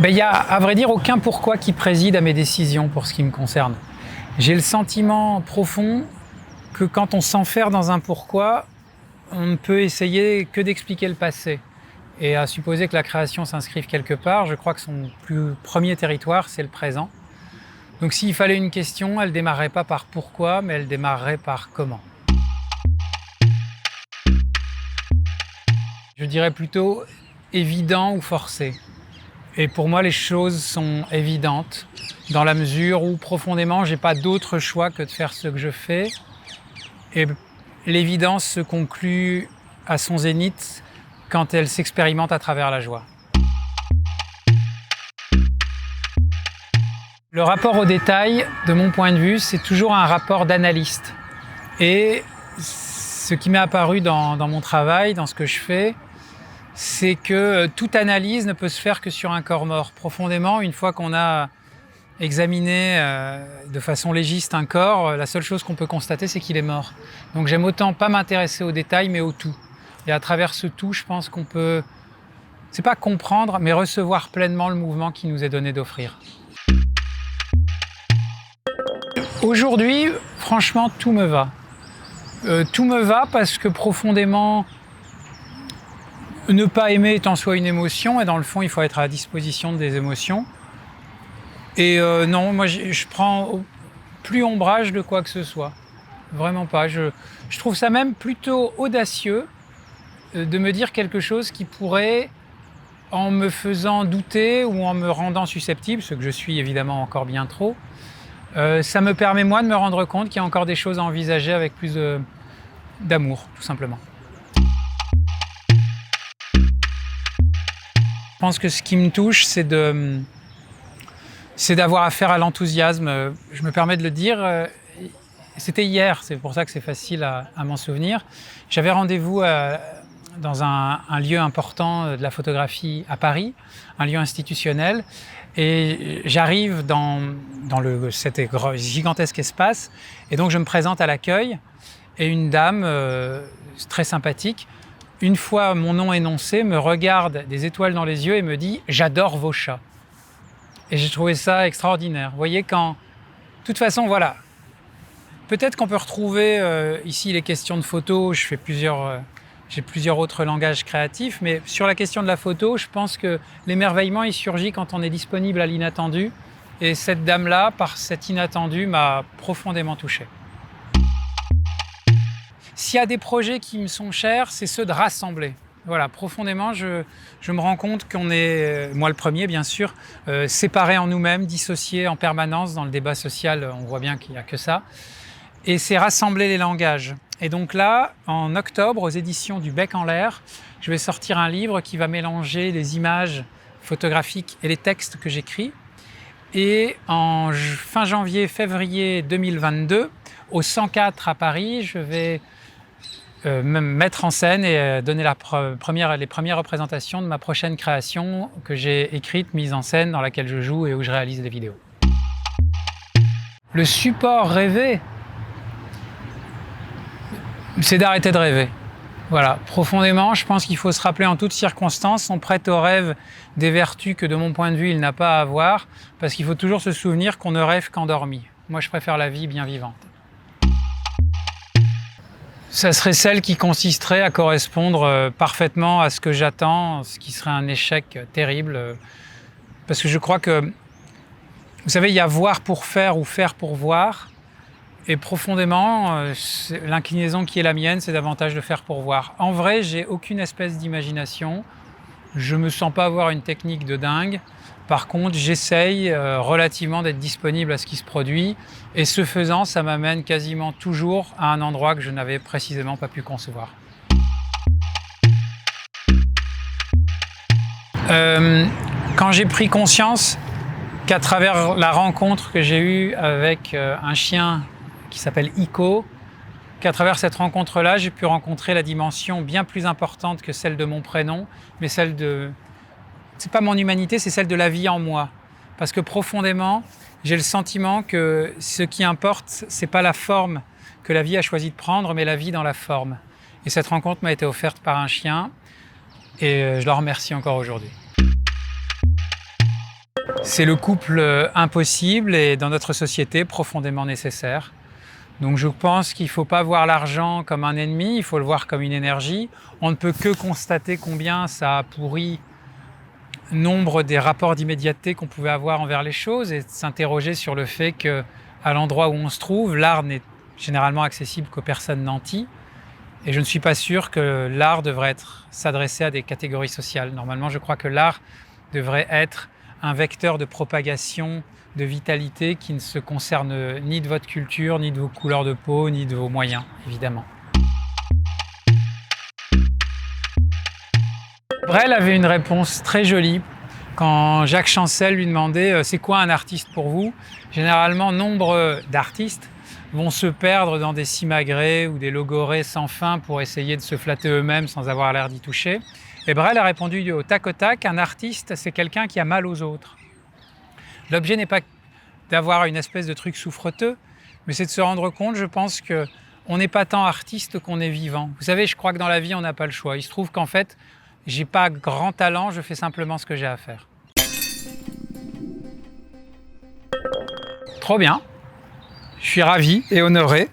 Il n'y a, à vrai dire, aucun pourquoi qui préside à mes décisions pour ce qui me concerne. J'ai le sentiment profond que quand on s'enferre dans un pourquoi, on ne peut essayer que d'expliquer le passé. Et à supposer que la création s'inscrive quelque part, je crois que son plus premier territoire, c'est le présent. Donc s'il fallait une question, elle ne démarrerait pas par pourquoi, mais elle démarrerait par comment. Je dirais plutôt évident ou forcé. Et pour moi, les choses sont évidentes, dans la mesure où profondément, je n'ai pas d'autre choix que de faire ce que je fais. Et l'évidence se conclut à son zénith quand elle s'expérimente à travers la joie. Le rapport au détail, de mon point de vue, c'est toujours un rapport d'analyste. Et ce qui m'est apparu dans mon travail, dans ce que je fais, c'est que toute analyse ne peut se faire que sur un corps mort. Profondément, une fois qu'on a examiné de façon légiste un corps, la seule chose qu'on peut constater, c'est qu'il est mort. Donc j'aime autant pas m'intéresser aux détails, mais au tout. Et à travers ce tout, je pense qu'on peut, c'est pas comprendre, mais recevoir pleinement le mouvement qui nous est donné d'offrir. Aujourd'hui, franchement, tout me va. Tout me va parce que profondément, ne pas aimer est en soi une émotion, et dans le fond, il faut être à la disposition des émotions. Et non, moi, je prends plus ombrage de quoi que ce soit. Vraiment pas. Je trouve ça même plutôt audacieux de me dire quelque chose qui pourrait, en me faisant douter ou en me rendant susceptible, ce que je suis évidemment encore bien trop, ça me permet moi de me rendre compte qu'il y a encore des choses à envisager avec plus d'amour, tout simplement. Je pense que ce qui me touche, c'est d'avoir affaire à l'enthousiasme. Je me permets de le dire, c'était hier, c'est pour ça que c'est facile à m'en souvenir. J'avais rendez-vous dans un lieu important de la photographie à Paris, un lieu institutionnel, et j'arrive dans cet gigantesque espace, et donc je me présente à l'accueil, et une dame très sympathique, une fois mon nom énoncé, me regarde des étoiles dans les yeux et me dit « J'adore vos chats ». Et j'ai trouvé ça extraordinaire. Vous voyez, de toute façon, voilà. Peut-être qu'on peut retrouver ici les questions de photo. J'ai plusieurs autres langages créatifs, mais sur la question de la photo, je pense que l'émerveillement, il surgit quand on est disponible à l'inattendu. Et cette dame-là, par cet inattendu, m'a profondément touché. S'il y a des projets qui me sont chers, c'est ceux de rassembler. Voilà, profondément, je me rends compte qu'on est, moi le premier bien sûr, séparés en nous-mêmes, dissociés en permanence. Dans le débat social, on voit bien qu'il n'y a que ça. Et c'est rassembler les langages. Et donc là, en octobre, aux éditions du Bec en l'air, je vais sortir un livre qui va mélanger les images photographiques et les textes que j'écris. Et en fin janvier-février 2022, au 104 à Paris, je vais me mettre en scène et donner les premières représentations de ma prochaine création que j'ai écrite, mise en scène, dans laquelle je joue et où je réalise des vidéos. Le support rêvé, c'est d'arrêter de rêver. Voilà, profondément, je pense qu'il faut se rappeler en toutes circonstances, on prête au rêve des vertus que de mon point de vue, il n'a pas à avoir, parce qu'il faut toujours se souvenir qu'on ne rêve qu'endormi. Moi, je préfère la vie bien vivante. Ça serait celle qui consisterait à correspondre parfaitement à ce que j'attends, ce qui serait un échec terrible. Parce que je crois que, vous savez, il y a voir pour faire ou faire pour voir. Et profondément, l'inclinaison qui est la mienne, c'est davantage de faire pour voir. En vrai, j'ai aucune espèce d'imagination. Je me sens pas avoir une technique de dingue. Par contre, j'essaye relativement d'être disponible à ce qui se produit. Et ce faisant, ça m'amène quasiment toujours à un endroit que je n'avais précisément pas pu concevoir. Quand j'ai pris conscience qu'à travers la rencontre que j'ai eue avec un chien qui s'appelle Ico, qu'à travers cette rencontre-là, j'ai pu rencontrer la dimension bien plus importante que celle de mon prénom, mais celle de... C'est pas mon humanité, c'est celle de la vie en moi. Parce que profondément, J'ai le sentiment que ce qui importe, c'est pas la forme que la vie a choisi de prendre, mais la vie dans la forme. Et cette rencontre m'a été offerte par un chien et je le remercie encore aujourd'hui. C'est le couple impossible et dans notre société profondément nécessaire. Donc je pense qu'il ne faut pas voir l'argent comme un ennemi, il faut le voir comme une énergie. On ne peut que constater combien ça a pourri nombre des rapports d'immédiateté qu'on pouvait avoir envers les choses et s'interroger sur le fait qu'à l'endroit où on se trouve, l'art n'est généralement accessible qu'aux personnes nanties. Et je ne suis pas sûr que l'art devrait s'adresser à des catégories sociales. Normalement, je crois que l'art devrait être un vecteur de propagation, de vitalité qui ne se concerne ni de votre culture, ni de vos couleurs de peau, ni de vos moyens, évidemment. Brel avait une réponse très jolie quand Jacques Chancel lui demandait « C'est quoi un artiste pour vous ?» Généralement, nombre d'artistes vont se perdre dans des simagrées ou des logorées sans fin pour essayer de se flatter eux-mêmes sans avoir l'air d'y toucher. Et Brel a répondu au tac, un artiste, c'est quelqu'un qui a mal aux autres. L'objet n'est pas d'avoir une espèce de truc souffreteux, mais c'est de se rendre compte, je pense, qu'on n'est pas tant artiste qu'on est vivant. Vous savez, je crois que dans la vie, on n'a pas le choix. Il se trouve qu'en fait, j'ai pas grand talent, je fais simplement ce que j'ai à faire. Trop bien. Je suis ravi et honoré.